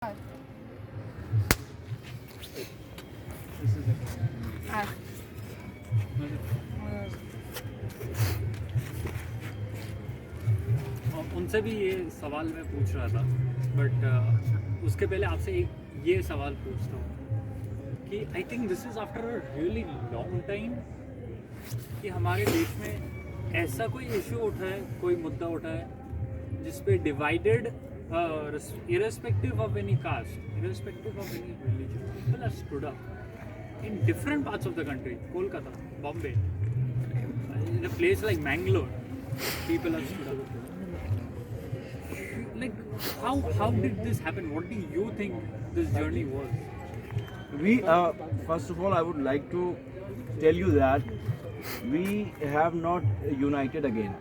This is उनसे भी ये सवाल मैं पूछ रहा था, बट उसके पहले आपसे एक ये सवाल पूछता हूँ कि I think this is after a really long time कि हमारे देश में ऐसा कोई इशू उठा है, कोई मुद्दा उठा है जिस पे divided irrespective of any caste, irrespective of any religion, people have stood up in different parts of the country. Kolkata, Bombay, in a place like Mangalore, people have stood up. Like, how did this happen? What do you think this journey was? We first of all, I would like to tell you that we have not united again.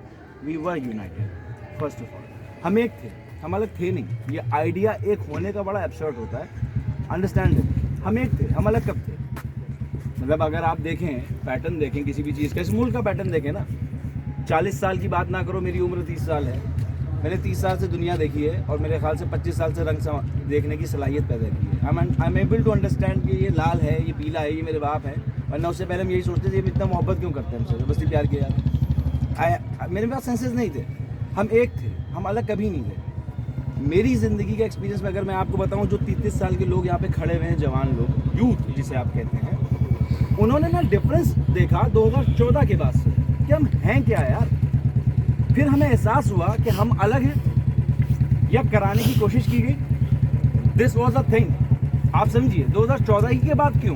We were united. First of all, हम एक थे, हम अलग थे नहीं. ये idea एक होने का बड़ा एब्सर्ड होता है. Understand it. हम एक थे, हम अलग कब थे? मतलब अगर आप देखें, पैटर्न देखें किसी भी चीज़ का, इस मुल्क का पैटर्न देखें ना. 40 साल की बात ना करो, मेरी उम्र 30 साल है. मैंने 30 साल से दुनिया देखी है और मेरे ख्याल से 25 साल से रंग देखने की सलाहियत पैदा की है. I am able to understand कि ये लाल है, ये पीला है, ये मेरे बाप है. वरना उससे पहले हम यही सोचते थे ये इतना मोहब्बत क्यों करते हैं हमसे, बस प्यार किया. मेरे पास सेंसेस नहीं थे. हम एक थे, हम अलग कभी नहीं थे. मेरी ज़िंदगी के एक्सपीरियंस में अगर मैं आपको बताऊं, जो 33 साल के लोग यहाँ पे खड़े हुए हैं, जवान लोग, यूथ जिसे आप कहते हैं, उन्होंने ना डिफरेंस देखा 2014 के बाद से कि हम हैं क्या यार. फिर हमें एहसास हुआ कि हम अलग हैं या कराने की कोशिश की गई. This was a thing. आप समझिए 2014 ही के बाद क्यों?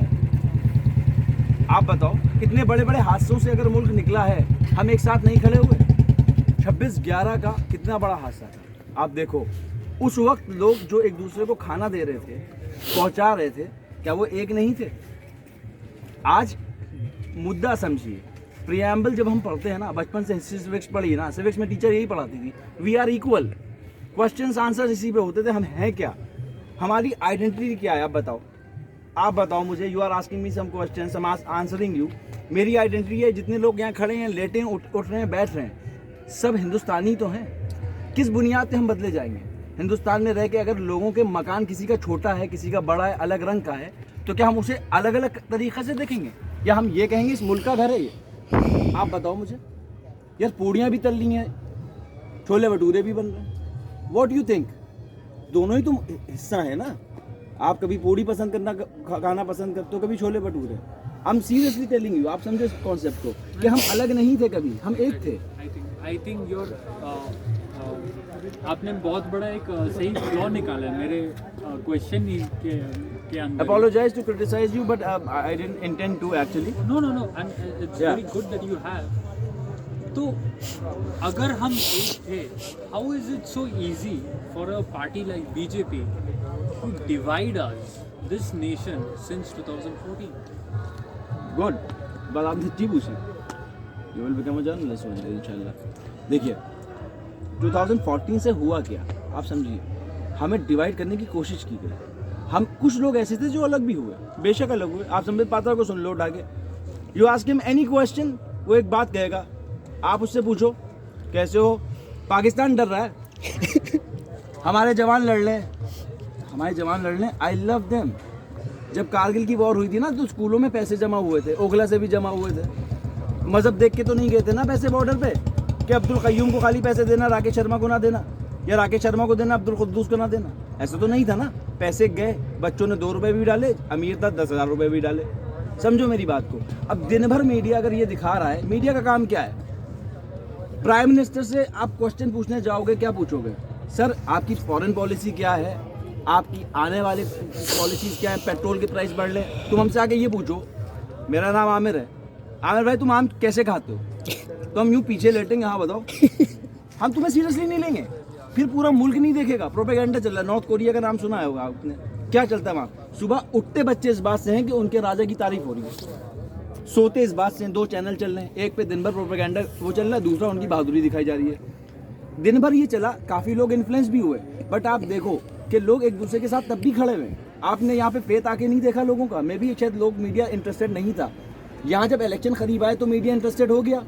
आप बताओ, कितने बड़े बड़े हादसों से अगर मुल्क निकला है, हम एक साथ नहीं खड़े हुए. 26/11 का कितना बड़ा हादसा था. आप देखो, उस वक्त लोग जो एक दूसरे को खाना दे रहे थे, पहुंचा रहे थे, क्या वो एक नहीं थे? आज मुद्दा समझिए. प्रियम्बल जब हम पढ़ते हैं ना, बचपन से हिस्ट्री सिविक्स पढ़ी ना, सिविक्स में टीचर यही पढ़ाती थी, we are equal. Questions answer इसी पे होते थे. हम हैं क्या? हमारी आइडेंटिटी क्या है? आप बताओ मुझे. You are asking me some questions, I am answering you. मेरी आइडेंटिटी है, जितने लोग यहाँ खड़े हैं, लेटे हैं, उठ रहे हैं, बैठ रहे हैं, सब हिंदुस्तानी तो हैं. किस बुनियाद पे हम बदले जाएंगे? हिंदुस्तान में रह के अगर लोगों के मकान किसी का छोटा है, किसी का बड़ा है, अलग रंग का है, तो क्या हम उसे अलग अलग तरीक़े से देखेंगे, या हम ये कहेंगे इस मुल्क का घर है ये? आप बताओ मुझे यार. पूड़ियाँ भी तल रही हैं, छोले भटूरे भी बन रहे हैं. What you think? दोनों ही तो हिस्सा है ना. आप कभी पूड़ी पसंद करना खाना पसंद करते हो, कभी chole bhature. I am seriously telling you. आप समझे इस कॉन्सेप्ट को कि हम अलग नहीं थे कभी, हम एक थे. आई थिंक योर आपने बहुत बड़ा एक सही फ्लॉ निकाला है मेरे क्वेश्चन के अंदर. Apologize to criticize you, but I didn't intend to actually. No, and it's very good that you have. तो अगर हम एक थे, how is it so easy for a party like BJP to divide us, this nation, since 2014? Good. बस आपने सच्ची पूछी. You will become a journalist one day, इंशाल्लाह. देखिए 2014 से हुआ क्या, आप समझिए. हमें डिवाइड करने की कोशिश की गई. हम कुछ लोग ऐसे थे जो अलग भी हुए, बेशक अलग हुए. आप संबित पात्रा को सुन लो उठा के. You ask him any question, वो एक बात कहेगा. आप उससे पूछो कैसे हो, पाकिस्तान डर रहा है, हमारे जवान लड़ लें. I love them. जब कारगिल की वॉर हुई थी ना, तो स्कूलों में पैसे जमा हुए थे, ओखला से भी जमा हुए थे. मजहब देख के तो नहीं गए थे ना पैसे बॉर्डर पे, कि अब्दुल कय्यूम को खाली पैसे देना, राकेश शर्मा को ना देना, या राकेश शर्मा को देना, अब्दुल कुद्दूस को ना देना. ऐसा तो नहीं था ना. पैसे गए, बच्चों ने 2 रुपये भी डाले, अमीर था 10,000 रुपये भी डाले. समझो मेरी बात को. अब दिन भर मीडिया अगर ये दिखा रहा है, मीडिया का काम क्या है? प्राइम मिनिस्टर से आप क्वेश्चन पूछने जाओगे, क्या पूछोगे? सर आपकी फॉरेन पॉलिसी क्या है, आपकी आने वाली पॉलिसीज़ क्या है, पेट्रोल के प्राइस बढ़ ले. तुम हमसे आके ये पूछो, मेरा नाम आमिर है, आमिर भाई तुम आम कैसे खाते हो, तो हम यूँ पीछे लेटेंगे. हाँ बताओ. हम तुम्हें सीरियसली नहीं लेंगे. फिर पूरा मुल्क नहीं देखेगा. प्रोपेगेंडा चल रहा है. नॉर्थ कोरिया का नाम सुना है होगा आपने. क्या चलता है वहाँ? सुबह उठते बच्चे इस बात से हैं कि उनके राजा की तारीफ हो रही है, सोते इस बात से 2 चैनल चल रहे हैं. एक पे दिन भर प्रोपेगेंडा वो चल रहा है, दूसरा उनकी बहादुरी दिखाई जा रही है. दिन भर ये चला, काफ़ी लोग इन्फ्लुएंस भी हुए, बट आप देखो कि लोग एक दूसरे के साथ तब भी खड़े हुए. आपने यहाँ पे फेत आके नहीं देखा लोगों का. मे भी शायद लोग मीडिया इंटरेस्टेड नहीं था. यहाँ जब इलेक्शन करीब आए तो मीडिया इंटरेस्टेड हो गया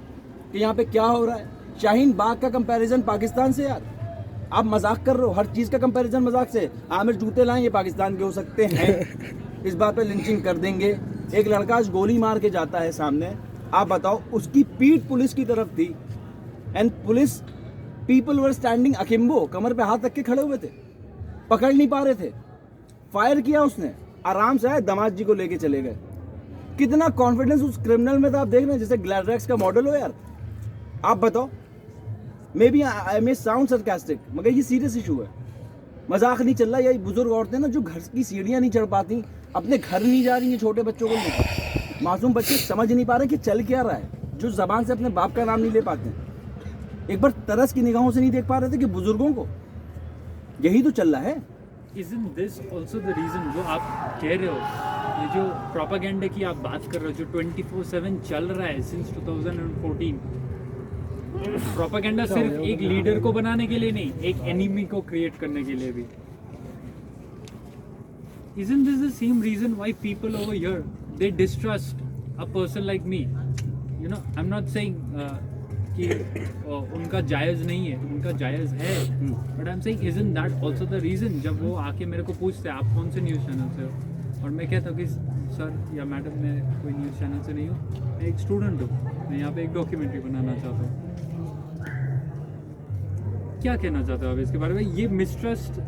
कि यहाँ पे क्या हो रहा है. शाहीन बाग का कंपैरिजन पाकिस्तान से यार, आप मजाक कर रहे हो, हर चीज़ का कंपैरिजन मजाक से। आमिर जूते लाएं, ये पाकिस्तान के हो सकते हैं, इस बात पे लिंचिंग कर देंगे। एक लड़का आज गोली मार के जाता है सामने, आप बताओ, उसकी पीठ पुलिस की तरफ थी and police people were standing akimbo, कमर पे हाथ रख के खड़े हुए थे, पकड़ नहीं पा रहे थे। फायर किया उसने, आराम से आए, दामाद जी को लेके चले गए। कितना कॉन्फिडेंस उस क्रिमिनल में था, आप देख रहे हैं, जैसे ग्लैडरेक्स का मॉडल हो यार। आप बताओ, maybe I may sound sarcastic, मगर ये सीरियस इशू है, मजाक नहीं चल रहा। यही बुजुर्ग औरतें ना जो घर की सीढ़ियाँ नहीं चढ़ पाती, अपने घर नहीं जा रही हैं छोटे बच्चों को लेकर, मासूम बच्चे समझ नहीं पा रहे कि चल क्या रहा है, जो जबान से अपने बाप का नाम नहीं ले पाते, एक बार तरस की निगाहों से नहीं देख पा रहे थे कि बुजुर्गों को, यही तो चल रहा है। Isn't this also the reason जो आप कह रहे हो, ये जो प्रोपागेंडा की आप बात कर रहे हो, जो 24/7 चल रहा है सिंस 2014, प्रोपागेंडा सिर्फ एक लीडर को बनाने के लिए नहीं, एक एनिमी को क्रिएट करने के लिए भी। Isn't this the same reason why people over here they distrust a person like me? You know, I'm not saying कि उनका जायज़ नहीं है, उनका जायज़ है, but I am saying isn't that also the reason जब वो आके मेरे को पूछते हैं आप कौन से न्यूज़ चैनल से हो, और मैं कहता हूँ कि सर या मैडम मैं कोई न्यूज़ चैनल से नहीं हूँ, मैं एक स्टूडेंट हूँ, मैं यहाँ पे एक डॉक्यूमेंट्री बनाना चाहता हूँ। क्या कहना चाहते हो आप इसके बारे में? ये मिसट्रस्ट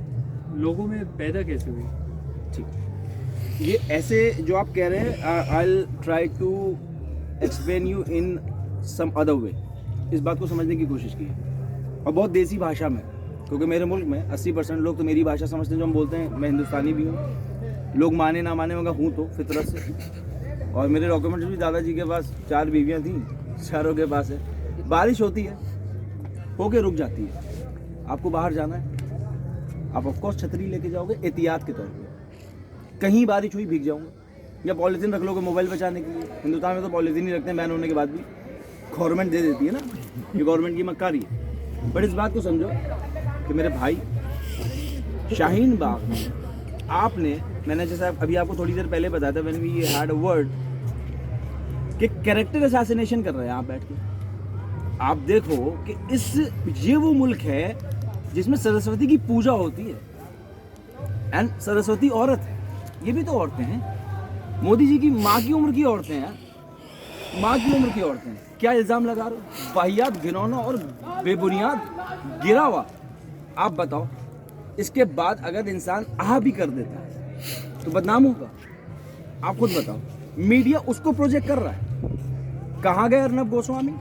लोगों में पैदा कैसे हुई? ठीक, ये ऐसे जो आप कह रहे हैं, I will try to explain you in some other way. इस बात को समझने की कोशिश की और बहुत देसी भाषा में, क्योंकि मेरे मुल्क में 80% लोग तो मेरी भाषा समझते हैं जो हम बोलते हैं। मैं हिंदुस्तानी भी हूँ, लोग माने ना माने मगर हूँ तो फितरत से। और मेरे डॉक्यूमेंट्स भी दादाजी के पास 4 बीवियाँ थीं, चारों के पास है। बारिश होती है, होके रुक जाती है, आपको बाहर जाना है, आप ऑफकोर्स छतरी लेके जाओगे एहतियात के तौर पे। कहीं बारिश हुई भीग जाऊँगा, या पॉलीथीन रख लोगे मोबाइल बचाने के लिए। हिंदुस्तान में तो पॉलीथीन ही रखते हैं, बैन होने के बाद भी गवर्नमेंट दे देती है ना, ये गवर्नमेंट की मक्कारी है। बट इस बात को समझो कि मेरे भाई शाहीन बाग में आपने, मैंने जैसा अभी आपको थोड़ी देर पहले बताया था, मैंने भी ये हैड अ वर्ड कि कैरेक्टर असैसिनेशन कर रहे हैं आप बैठ के। आप देखो कि ये वो मुल्क है जिसमें सरस्वती की पूजा होती है, एंड सरस्वती औरत है, ये भी तो औरतें हैं। मोदी जी की माँ की उम्र की औरतें हैं, माँ की उम्र की औरतें हैं। क्या इल्ज़ाम लगा रहे हो? वाहियात, घिनौना और बेबुनियाद गिरा हुआ। आप बताओ, इसके बाद अगर इंसान आह भी कर देता है तो बदनाम होगा? आप खुद बताओ। मीडिया उसको प्रोजेक्ट कर रहा है। कहाँ गए अर्नब गोस्वामी,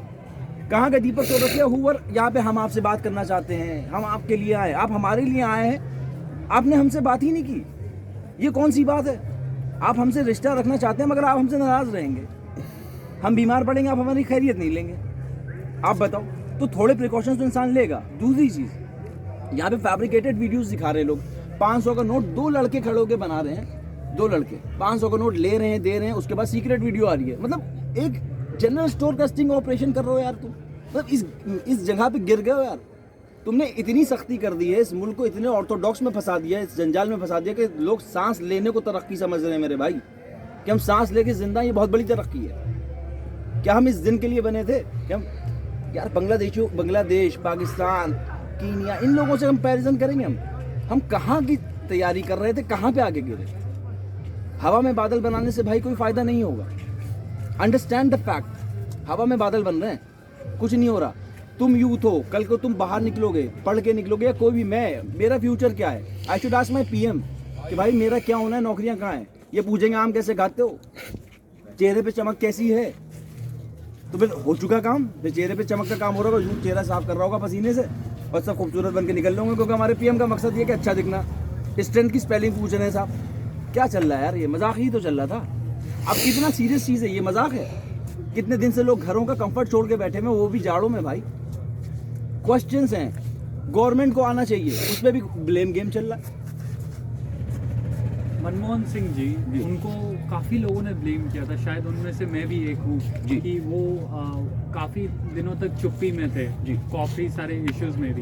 कहाँ गए दीपक चौरसिया, हुवर यहाँ पे हम आपसे बात करना चाहते हैं, हम आपके लिए आए, आप हमारे लिए आए हैं, आपने हमसे बात ही नहीं की। ये कौन सी बात है? आप हमसे रिश्ता रखना चाहते हैं मगर आप हमसे नाराज़ रहेंगे, हम बीमार पड़ेंगे, आप हमारी खैरियत नहीं लेंगे। आप बताओ, तो थोड़े प्रिकॉशंस तो इंसान लेगा। दूसरी चीज़, यहाँ पे फैब्रिकेटेड वीडियोस दिखा रहे हैं लोग। 500 का नोट 2 लड़के खड़े होकर बना रहे हैं, 2 लड़के 500 का नोट ले रहे हैं, दे रहे हैं, उसके बाद सीक्रेट वीडियो आ रही है। मतलब एक जनरल स्टोर कास्टिंग ऑपरेशन कर रहे हो यार तुम। मतलब इस जगह पे गिर गए हो यार। तुमने इतनी सख्ती कर दी है, इस मुल्क को इतने ऑर्थोडॉक्स में फंसा दिया है, इस जंजाल में फंसा दिया कि लोग सांस लेने को तरक्की समझ रहे हैं मेरे भाई, कि हम सांस लेके जिंदा, ये बहुत बड़ी तरक्की है। क्या हम इस दिन के लिए बने थे कि हम यार बांग्लादेश, पाकिस्तान, कीनिया, इन लोगों से कंपैरिजन करेंगे? हम कहाँ की तैयारी कर रहे थे, कहाँ पे आगे गिरे? हवा में बादल बनाने से भाई कोई फ़ायदा नहीं होगा। अंडरस्टैंड द फैक्ट, हवा में बादल बन रहे हैं, कुछ नहीं हो रहा। तुम यूथ हो, कल को तुम बाहर निकलोगे, पढ़ के निकलोगे, या कोई भी, मेरा फ्यूचर क्या है? I should ask my PM कि भाई मेरा क्या होना है, नौकरियां कहाँ हैं? ये पूछेंगे आम कैसे खाते हो, चेहरे पे चमक कैसी है, तो फिर हो चुका काम। फिर चेहरे पे चमक का काम हो रहा होगा, चेहरा साफ कर रहा होगा पसीने से, और सब खूबसूरत बन के निकल रहे होंगे, क्योंकि हमारे पीएम का मकसद ये कि अच्छा दिखना। स्ट्रेंथ की स्पेलिंग पूछ रहे हैं साहब, क्या चल रहा है यार? ये मजाक ही तो चल रहा था। अब कितना सीरियस चीज़ है, ये मजाक है? कितने दिन से लोग घरों का कंफर्ट छोड़ के बैठे हुए, वो भी जाड़ों में भाई। क्वेश्चंस हैं, गवर्नमेंट को आना चाहिए, उस पर भी ब्लेम गेम चल रहा है। मनमोहन सिंह जी, उनको काफ़ी लोगों ने ब्लेम किया था, शायद उनमें से मैं भी एक हूँ, कि वो काफ़ी दिनों तक चुप्पी में थे काफ़ी सारे इश्यूज में भी।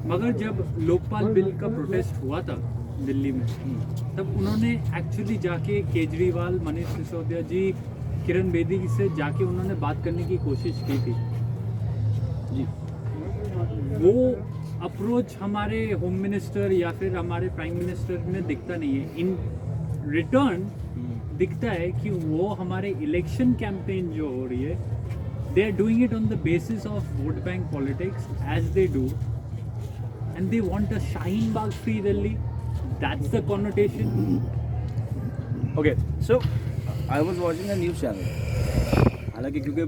मगर जब लोकपाल बिल का प्रोटेस्ट हुआ था दिल्ली में, तब उन्होंने एक्चुअली जाके केजरीवाल, मनीष सिसोदिया जी, किरण बेदी से जाके उन्होंने बात करने की कोशिश की थी जी। वो अप्रोच हमारे होम मिनिस्टर या फिर हमारे प्राइम मिनिस्टर में दिखता नहीं है. इन रिटर्न दिखता है कि वो हमारे इलेक्शन कैंपेन जो हो रही है, they are doing it on the basis of vote bank politics as they do, and they want a Shaheen Bagh free Delhi. That's the connotation. Okay, so I was watching a news channel. हालांकि क्योंकि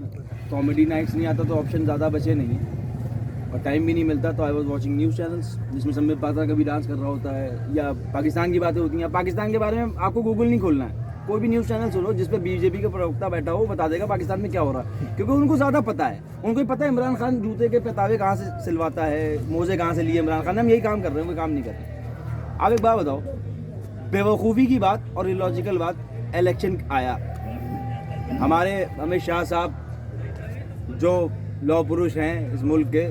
comedy nights नहीं आता तो option ज़्यादा बचे नहीं और time भी नहीं मिलता, तो आई वाज वाचिंग न्यूज़ चैनल्स जिसमें संबित पात्रा कभी डांस कर रहा होता है या पाकिस्तान की बातें होती हैं. पाकिस्तान के बारे में आपको गूगल नहीं खोलना है, कोई भी न्यूज़ चैनल सुनो जिस पे बीजेपी का प्रवक्ता बैठा हो, बता देगा पाकिस्तान में क्या हो रहा है, क्योंकि उनको ज़्यादा पता है. उनको ही पता है इमरान खान जूते के पतावे कहाँ से सिलवाता है, मोजे कहाँ से लिए इमरान खान. हम यही काम कर रहे हैं, कोई काम नहीं कर रहे. आप एक बात बताओ, बेवकूफ़ी की बात और इलॉजिकल बात, इलेक्शन आया, हमारे अमित शाह साहब जो लौह पुरुष हैं इस मुल्क के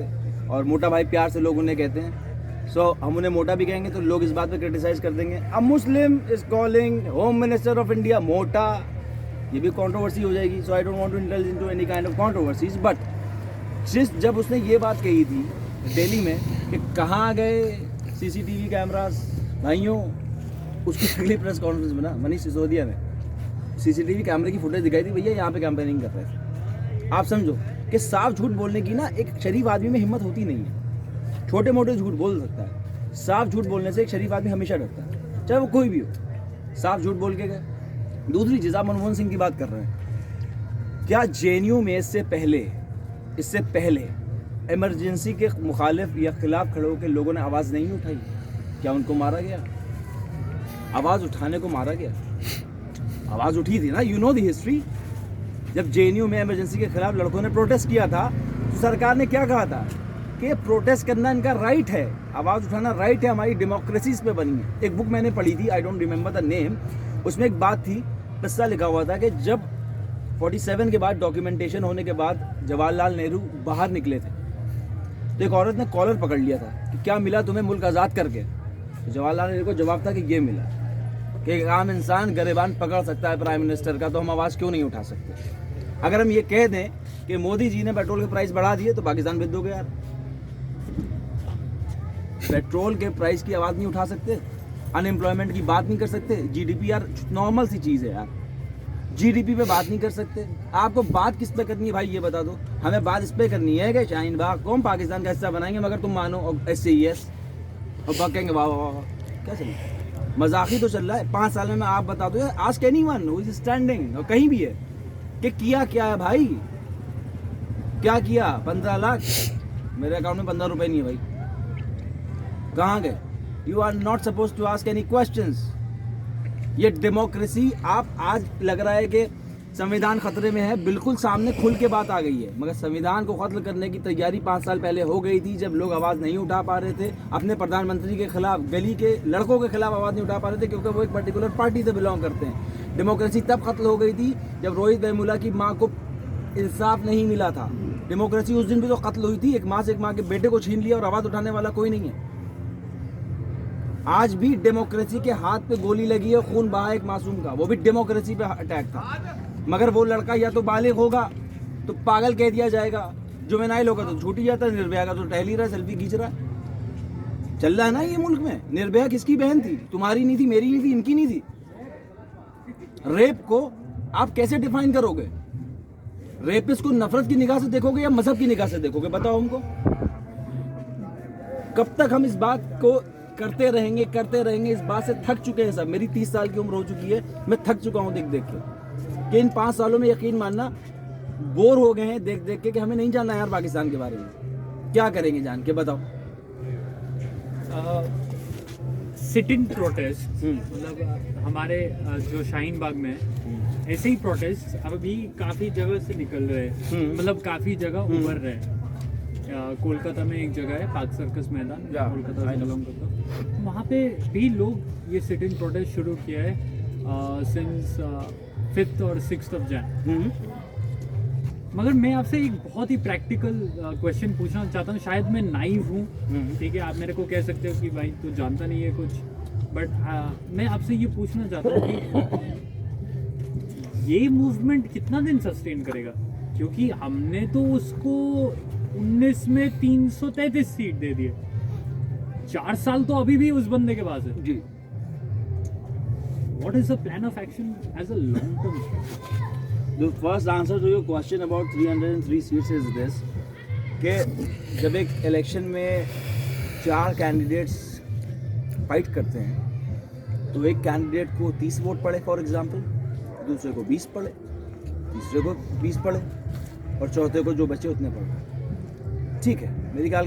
और मोटा भाई प्यार से लोग उन्हें कहते हैं, सो हम उन्हें मोटा भी कहेंगे तो लोग इस बात पे क्रिटिसाइज कर देंगे. A Muslim is calling home minister of India मोटा, ये भी कंट्रोवर्सी हो जाएगी. So I don't want to indulge into any kind of controversies, but जब उसने ये बात कही थी दिल्ली में कि कहाँ गए सीसीटीवी कैमरास भाइयों, उसकी अगली प्रेस कॉन्फ्रेंस में ना मनीष सिसोदिया ने सीसीटीवी कैमरे की फुटेज दिखाई थी, भैया यहाँ पे कैंपेनिंग कर रहे थे. आप समझो कि साफ झूठ बोलने की ना एक शरीफ आदमी में हिम्मत होती नहीं है. छोटे मोटे झूठ बोल सकता है, साफ झूठ बोलने से एक शरीफ आदमी हमेशा डरता है, चाहे वो कोई भी हो. साफ झूठ बोल के गए. दूसरी चीज़, आप मनमोहन सिंह की बात कर रहे हैं, क्या जेएनयू में इससे पहले इमरजेंसी के मुखालिफ या खिलाफ खड़े होकर लोगों ने आवाज़ नहीं उठाई? क्या उनको मारा गया? आवाज़ उठाने को मारा गया? आवाज़ उठी थी ना. You know the history. जब जेएनयू में इमरजेंसी के खिलाफ लड़कों ने प्रोटेस्ट किया था तो सरकार ने क्या कहा था कि प्रोटेस्ट करना इनका राइट है, आवाज़ उठाना राइट है, हमारी डेमोक्रेसी इस पे बनी है. एक बुक मैंने पढ़ी थी, I don't remember the name, उसमें एक बात थी, किस्सा लिखा हुआ था कि जब 47 के बाद डॉक्यूमेंटेशन होने के बाद जवाहरलाल नेहरू बाहर निकले थे तो एक औरत ने कॉलर पकड़ लिया था कि क्या मिला तुम्हें मुल्क आज़ाद करके. तो जवाहरलाल नेहरू को जवाब था कि ये मिला कि एक आम इंसान गरेबान पकड़ सकता है प्राइम मिनिस्टर का, तो हम आवाज़ क्यों नहीं उठा सकते. अगर हम ये कह दें कि मोदी जी ने पेट्रोल के प्राइस बढ़ा दिए तो पाकिस्तान भेज दोगे यार. पेट्रोल के प्राइस की आवाज़ नहीं उठा सकते, अनएम्प्लॉयमेंट की बात नहीं कर सकते. जीडीपी यार नॉर्मल सी चीज़ है यार, जीडीपी पे बात नहीं कर सकते. आपको बात किस पे करनी है भाई ये बता दो. हमें बात इस पे करनी है कि शाहीन बाग को हम पाकिस्तान का हिस्सा बनाएंगे, मगर तुम मानो SAES और बकेंगे वाह वाह वाह. क्या चल मजाक ही तो चल रहा है. 5 साल में आप बता दो यार, आज can he one is standing और कहीं भी है कि किया क्या है भाई, क्या किया. 15 लाख मेरे अकाउंट में 15 रुपए नहीं है भाई, कहाँ गए. You are not suppose to ask any questions. ये डेमोक्रेसी, आप आज लग रहा है कि संविधान खतरे में है, बिल्कुल सामने खुल के बात आ गई है, मगर संविधान को खत्म करने की तैयारी 5 साल पहले हो गई थी जब लोग आवाज़ नहीं उठा पा रहे थे अपने प्रधानमंत्री के खिलाफ, गली के लड़कों के खिलाफ आवाज़ नहीं उठा पा रहे थे क्योंकि वो एक पर्टिकुलर पार्टी से बिलोंग करते हैं. डेमोक्रेसी तब खत्म हो गई थी जब रोहित वेमुला की माँ को इंसाफ नहीं मिला था. डेमोक्रेसी उस दिन भी तो कत्ल हुई थी, एक माँ से एक माँ के बेटे को छीन लिया और आवाज़ उठाने वाला कोई नहीं है. आज भी डेमोक्रेसी के हाथ पे गोली लगी है, खून बहा एक मासूम का, वो भी डेमोक्रेसी पे अटैक था. मगर वो लड़का या तो बालिग होगा तो पागल कह दिया जाएगा, जुवेनाइल होगा तो छूट ही जाता है, निर्भया का तो टहल ही रहा, सेल्फी खींच रहा है. चल रहा है ना ये मुल्क में. निर्भया किसकी बहन थी? तुम्हारी नहीं थी, मेरी नहीं थी, इनकी नहीं थी. रेप को आप कैसे डिफाइन करोगे? रेपिस्ट को नफरत की निगाह से देखोगे या मजहब की निगाह से देखोगे? बताओ हमको. कब तक हम इस बात को करते रहेंगे. इस बात से थक चुके हैं सब. मेरी 30 साल की उम्र हो चुकी है, मैं थक चुका हूँ देख देख के कि इन 5 सालों में यकीन मानना बोर हो गए हैं देख देख के कि हमें नहीं जानना यार पाकिस्तान के बारे में. क्या करेंगे जान के बताओ. सिट इन प्रोटेस्ट, मतलब हमारे जो शाहीन बाग में ऐसे ही प्रोटेस्ट अभी काफ़ी जगह से निकल रहे हैं, मतलब काफ़ी जगह उभर रहे हैं. कोलकाता में एक जगह है पार्क सर्कस मैदान, कोलकाता से बिलोंग करता हूँ, वहाँ पे भी लोग ये सिट इन प्रोटेस्ट शुरू किया है सिंस 5th और 6th ऑफ जैन. मगर मैं आपसे एक बहुत ही प्रैक्टिकल क्वेश्चन पूछना चाहता हूँ. शायद मैं नाइव हूँ, ठीक है, आप मेरे को कह सकते हो कि भाई तू जानता नहीं है कुछ, बट मैं आपसे ये पूछना चाहता हूँ कि ये मूवमेंट कितना दिन सस्टेन करेगा, क्योंकि हमने तो उसको 19 में 333 सीट दे दिए. 4 साल तो अभी भी उस बंदे के पास है. जी. What is the plan of action as a long term strategy? The first answer to your question about 303 seats is this कि जब एक इलेक्शन में 4 कैंडिडेट्स फाइट करते हैं तो एक कैंडिडेट को 30 वोट पड़े फॉर एग्जांपल, दूसरे को 20 पड़े, तीसरे को 20 पड़े और चौथे को जो बचे उतने पड़े. ठीक है,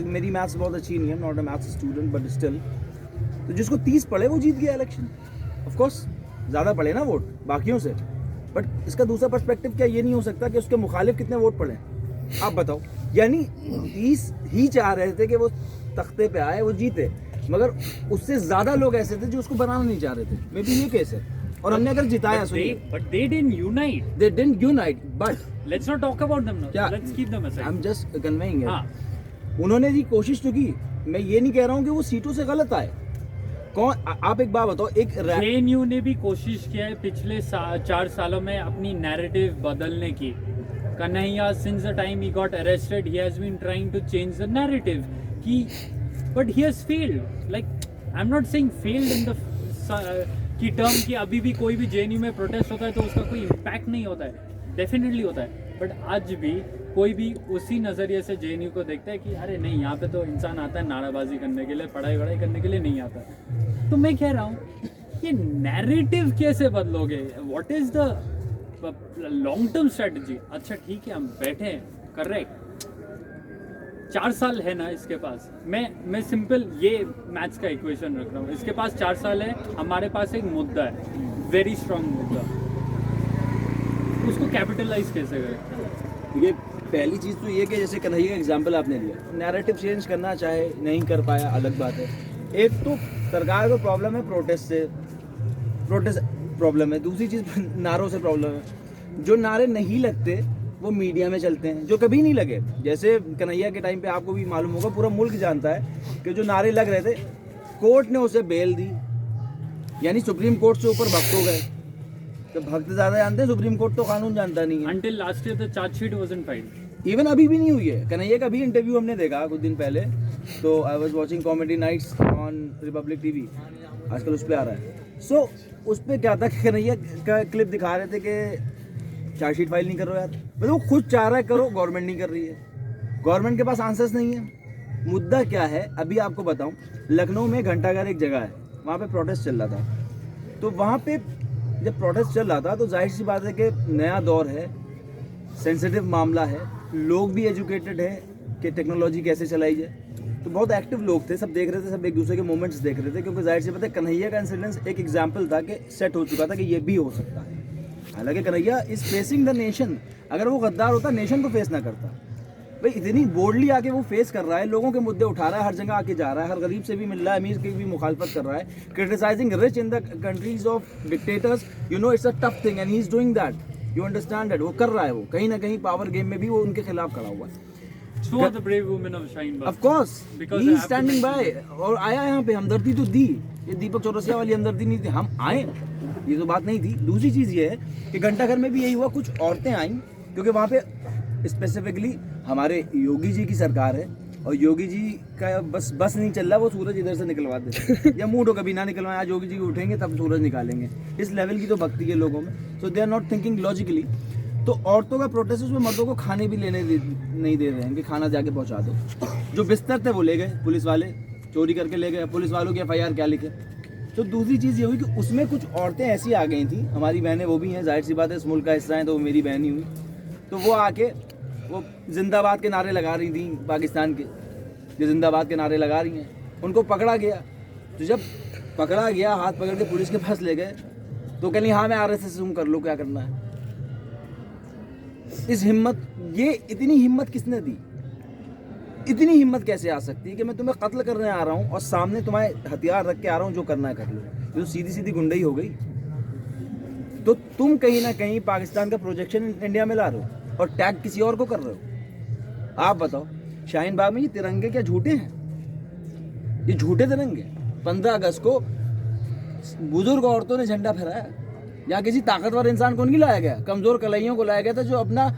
मेरी मैथ्स बहुत अच्छी नहीं है, not a maths student but still. तो जिसको 30 पड़े वो जीत गया इलेक्शन. ऑफ कोर्स ज़्यादा पड़े ना वोट बाकियों से, बट इसका दूसरा पर्सपेक्टिव क्या ये नहीं हो सकता कि उसके मुखालिफ कितने वोट पड़े? आप बताओ. यानी 30 ही चाह रहे थे कि वो तख्ते पे आए, वो जीते, मगर उससे ज़्यादा लोग ऐसे थे जो उसको बनाना नहीं चाह रहे थे. मे बी ये केस है. और हमने अगर जिताया But they didn't unite. They didn't unite, but Let's not talk about them now. क्या? Let's keep them aside. I'm just conveying it. हाँ. उन्होंने जी कोशिश तो की. मैं ये नहीं कह रहा हूँ कि वो सीटों से गलत आए. आप एक बात बताओ, एक JNU ने भी कोशिश किया है पिछले 4 सालों में अपनी नैरेटिव बदलने की. Kanhaiya since the time he got arrested he has been trying to change the narrative but he has failed. Like I'm not saying failed in the की टर्म कि अभी भी कोई भी JNU में प्रोटेस्ट होता है तो उसका कोई इम्पैक्ट नहीं होता है. डेफिनेटली होता है, बट आज भी कोई भी उसी नज़रिए से JNU को देखता है कि अरे नहीं, यहाँ पे तो इंसान आता है नाराबाजी करने के लिए, पढ़ाई वढ़ाई करने के लिए नहीं आता. तो मैं कह रहा हूँ ये नैरेटिव कैसे बदलोगे? What is the long term strategy? अच्छा ठीक है, हम बैठे हैं, करेक्ट, 4 साल है ना इसके पास. मैं सिंपल ये मैथ्स का इक्वेशन रख रहा हूँ. इसके पास 4 साल है, हमारे पास एक मुद्दा है, वेरी स्ट्रांग मुद्दा. उसको कैपिटलाइज कैसे करें? ये पहली चीज़ तो ये कि जैसे कन्हैया का एग्जाम्पल आपने लिया, नैरेटिव चेंज करना चाहे नहीं कर पाया अलग बात है. एक तो सरकार को प्रॉब्लम है प्रोटेस्ट प्रॉब्लम है. दूसरी चीज़ नारों से प्रॉब्लम है. जो नारे नहीं लगते वो मीडिया में चलते हैं, जो कभी नहीं लगे. जैसे कन्हैया के टाइम पे आपको भी मालूम होगा, पूरा मुल्क जानता है कि जो नारे लग रहे थे, कोर्ट ने उसे बेल दी, यानी सुप्रीम कोर्ट से ऊपर भक्त हो गए. तो भक्त ज़्यादा जानते हैं, सुप्रीम कोर्ट तो कानून जानता नहीं है. Until last year the charge sheet wasn't filed. Even अभी भी नहीं हुई है. कन्हैया का भी इंटरव्यू हमने देखा कुछ दिन पहले, तो I was watching Comedy Nights on Republic TV, आजकल उस पर आ रहा है. सो उस पर क्या था कि कन्हैया का क्लिप दिखा रहे थे कि चार्जशीट फाइल नहीं कर रहे हो यार. मतलब वो खुद चाह रहा है करो, गवर्नमेंट नहीं कर रही है. गवर्नमेंट के पास आंसर्स नहीं है. मुद्दा क्या है अभी आपको बताऊं. लखनऊ में घंटाघर एक जगह है, वहाँ पे प्रोटेस्ट चल रहा था. तो वहाँ पे जब प्रोटेस्ट चल रहा था तो जाहिर सी बात है कि नया दौर है, सेंसिटिव मामला है, लोग भी एजुकेटेड है कि टेक्नोलॉजी कैसे चलाई जाए. तो बहुत एक्टिव लोग थे, सब देख रहे थे, सब एक दूसरे के मूवमेंट्स देख रहे थे, क्योंकि जाहिर सी बात है कन्हैया का इंसिडेंस एक एग्जाम्पल था कि सेट हो चुका था कि ये भी हो सकता है. हालांकि Kanhaiya is facing the nation. अगर वो गद्दार होता नेशन को फेस ना करता. भाई इतनी बोल्डली आके वो फेस कर रहा है, लोगों के मुद्दे उठा रहा है, हर जगह आके जा रहा है, हर गरीब से भी मिल रहा है, अमीर की भी मुखालफत कर रहा है, criticising rich in the countries of dictators. You know it's a tough thing and he is doing that. You understand that. वो कर रहा है, वो कहीं ना कहीं पावर गेम में भी वो उनके खिलाफ खड़ा हुआ है. So are the brave women of Shaheen Bagh. Of course, Because he I is have to standing by. mention और आया यहाँ पे, हमदर्दी तो दी. ये दीपक चौरसिया वाली हमदर्दी नहीं थी, हम आए, ये तो बात नहीं थी. दूसरी चीज़ ये है कि घंटाघर में भी यही हुआ, कुछ औरतें आईं, क्योंकि वहाँ पे स्पेसिफिकली हमारे योगी जी की सरकार है और योगी जी का बस नहीं चल रहा, वो सूरज इधर से निकलवा देते या मूड हो कभी ना निकलवाएं, आज योगी जी उठेंगे तब सूरज निकालेंगे. इस लेवल की तो भक्ति है लोगों में. So they are not thinking logically. तो औरतों का प्रोटेस्ट, उसमें मर्दों को खाने भी नहीं दे रहे हैं कि खाना जाके पहुंचा दो. जो बिस्तर थे वो ले गए पुलिस वाले, चोरी करके ले गए. पुलिस वालों की FIR क्या लिखे. तो दूसरी चीज़ ये हुई कि उसमें कुछ औरतें ऐसी आ गई थी, हमारी बहनें वो भी हैं, जाहिर सी बात है इस मुल्क का हिस्सा हैं, तो वो मेरी बहन ही हुई. तो वो आके वो जिंदाबाद के नारे लगा रही थी, पाकिस्तान के जो जिंदाबाद के नारे लगा रही हैं. उनको पकड़ा गया. तो जब पकड़ा गया, हाथ पकड़ के पुलिस के पास ले गए, तो कहली हाँ मैं RSS हूँ, कर लो क्या करना है. इस हिम्मत, ये इतनी हिम्मत किसने दी? इतनी हिम्मत कैसे आ सकती है कि मैं तुम्हें कत्ल करने आ रहा हूँ और सामने तुम्हारे हथियार रख के आ रहा हूँ, जो करना है कर लो. ये तो सीधी सीधी गुंडई हो गई. तो तुम कहीं ना कहीं पाकिस्तान का प्रोजेक्शन इंडिया में ला रहे हो और टैग किसी और को कर रहे हो. आप बताओ, शाहीन बाग में ये तिरंगे क्या झूठे हैं? ये झूठे तिरंगे. 15 अगस्त को बुजुर्ग औरतों ने झंडा फहराया. या किसी ताकतवर इंसान को नहीं लाया गया, कमज़ोर कलाइयों को लाया गया था, जो अपना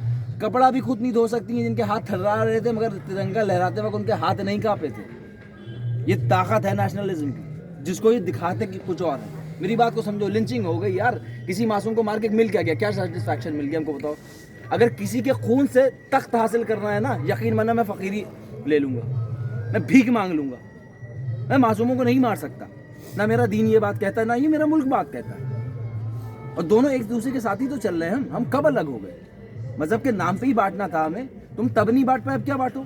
कपड़ा भी खुद नहीं धो सकती हैं, जिनके हाथ थर्रा रहे थे, मगर तिरंगा लहराते वक्त उनके हाथ नहीं कांपे थे. ये ताकत है नेशनलिज्म की, जिसको ये दिखाते कि कुछ और है। मेरी बात को समझो, लिंचिंग हो गई यार, किसी मासूम को मार के मिल क्या गया, क्या सेटिस्फैक्शन मिल गया हमको बताओ। अगर किसी के खून से तख्त हासिल करना है ना, यकीन माना मैं फ़कीरी ले लूँगा, मैं भीख मांग लूँगा, मैं मासूमों को नहीं मार सकता। ना मेरा दीन ये बात कहता है, ना ये मेरा मुल्क बात कहता है। और दोनों एक दूसरे के साथ ही तो चल रहे हैं। हम कब अलग हो गए? मजहब के नाम पे ही बांटना था हमें, तुम तब नहीं बांट पाए, अब क्या बांटो?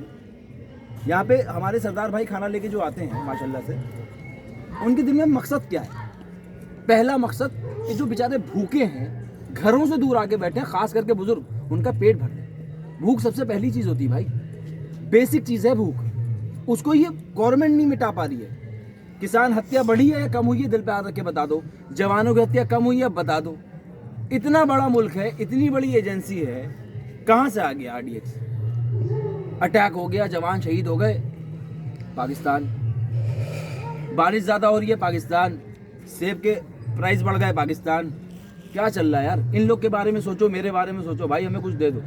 यहाँ पे हमारे सरदार भाई खाना लेके जो आते हैं माशाल्लाह से, उनके दिल में मकसद क्या है? पहला मकसद कि जो बेचारे भूखे हैं, घरों से दूर आके बैठे हैं, खास करके बुजुर्ग, उनका पेट भर जाए। भूख सबसे पहली चीज़ होती है भाई, बेसिक चीज़ है भूख। उसको ये गवर्नमेंट नहीं मिटा पा रही है। किसान हत्या बढ़ी है या कम हुई है, दिल पे हाथ रख के बता दो। जवानों की हत्या कम हुई है, बता दो। इतना बड़ा मुल्क है, इतनी बड़ी एजेंसी है, कहाँ से आ गया RDX? अटैक हो गया, जवान शहीद हो गए, पाकिस्तान। बारिश ज़्यादा हो रही है, पाकिस्तान। सेब के प्राइस बढ़ गए, पाकिस्तान। क्या चल रहा है यार? इन लोग के बारे में सोचो, मेरे बारे में सोचो। भाई हमें कुछ दे दो,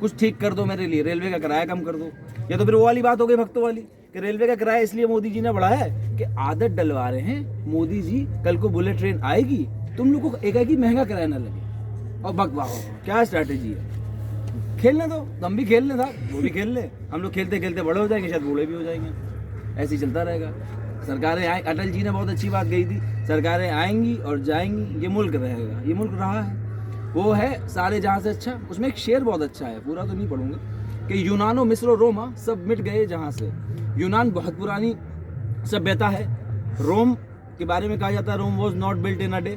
कुछ ठीक कर दो मेरे लिए, रेलवे का किराया कम कर दो। या तो फिर वो वाली बात हो गई भक्तों वाली कि रेलवे का किराया इसलिए मोदी जी ने बढ़ाया है कि आदत डलवा रहे हैं मोदी जी, कल को बुलेट ट्रेन आएगी, तुम लोग को एक ही महंगा किराया ना लगे। और बकवाह क्या स्ट्रैटेजी है? खेलने दो, हम भी खेलने था, वो भी खेल ले। हम लोग खेलते खेलते बड़े हो जाएंगे, शायद बूढ़े भी हो जाएंगे। ऐसे ही चलता रहेगा। सरकारें आए, अटल जी ने बहुत अच्छी बात कही थी, सरकारें आएंगी और जाएंगी, ये मुल्क रहेगा। ये मुल्क रहा है, वो है सारे जहाँ से अच्छा। उसमें एक शेर बहुत अच्छा है, पूरा तो नहीं पढ़ूंगा, कि यूनानो मिस्र रोमा सब मिट गए जहाँ से। यूनान बहुत पुरानी सभ्यता है। रोम के बारे में कहा जाता है Rome was not built in a day.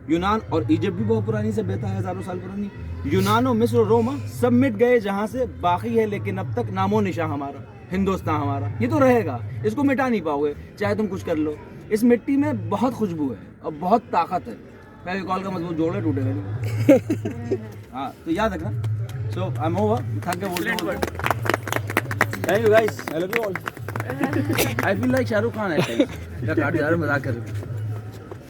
यूनान और इजिप्ट भी बहुत पुरानी सभ्यता है, हजारों साल पुरानी। यूनानो मिस्र रोमा सब मिट गए जहाँ से, बाकी है लेकिन अब तक नामो निशा हमारा, हिंदुस्तान हमारा। ये तो रहेगा, इसको मिटा नहीं पाओगे चाहे तुम कुछ कर लो। इस मिट्टी में बहुत खुशबू है और बहुत ताकत है। मैं कॉल का मजबूत जोड़ है, टूटेगा नहीं। हाँ तो याद रखना। सो आई एम ओवर, थक के बोलते। Thank you guys, I love you all. I feel like Shahrukh Khan है। मजाक कर रहे